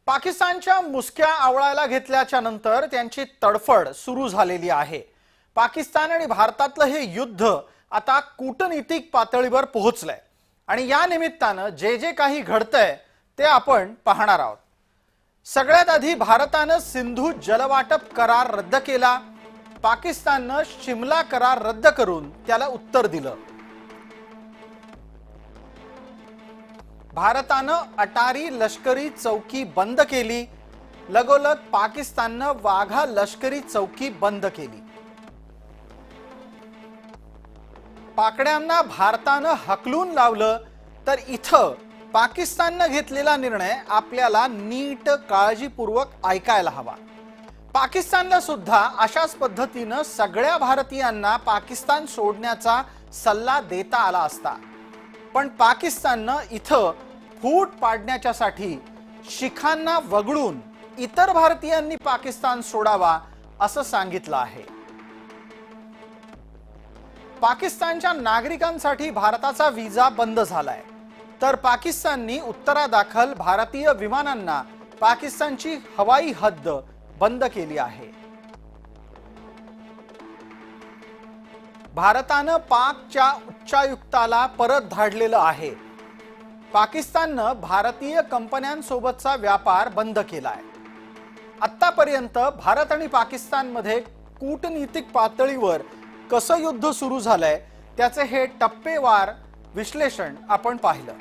पाकिस्तानच्या मुसक्या आवळायला घेतल्याच्या नंतर त्यांची तडफड सुरू झालेली आहे। पाकिस्तान आणि भारतातलं हे युद्ध आता कूटनीतिक पातळीवर पोहोचलंय आणि या निमित्तानं जे जे काही घडतंय ते आपण पाहणार आहोत। सगळ्यात आधी भारतानं सिंधू जलवाटप करार रद्द केला। पाकिस्ताननं शिमला करार रद्द करून त्याला उत्तर दिलं। भारतानं अटारी लष्करी चौकी बंद केली। लगोलग पाकिस्ताननं वाघा लष्करी चौकी बंद केली। पाकड्यांना भारतानं हकलून लावलं, तर इथं पाकिस्ताननं घेतलेला निर्णय आपल्याला नीट काळजीपूर्वक ऐकायला हवा। पाकिस्तानला सुद्धा अशाच पद्धतीनं सगळ्या भारतीयांना पाकिस्तान सोडण्याचा सल्ला देता आला असता, पण पाकिस्ताननं इथं फूट पाडण्याच्यासाठी शिखांना वगळून इतर भारतीयांनी पाकिस्तान सोडावा असं सांगितलं आहे। पाकिस्तानच्या नागरिकांसाठी भारताचा व्हिसा बंद झालाय, तर पाकिस्ताननी उत्तरादाखल भारतीय विमानांना पाकिस्तानची हवाई हद्द बंद केली आहे। भारतानं पाकच्या उच्चायुक्ताला परत धाडलेलं आहे। पाकिस्ताननं भारतीय कंपन्यांसोबतचा व्यापार बंद केलाय। आतापर्यंत भारत आणि पाकिस्तानमध्ये कूटनीतिक पातळीवर कसं युद्ध सुरू झालंय त्याचे हे टप्पेवार विश्लेषण आपण पाहिलं।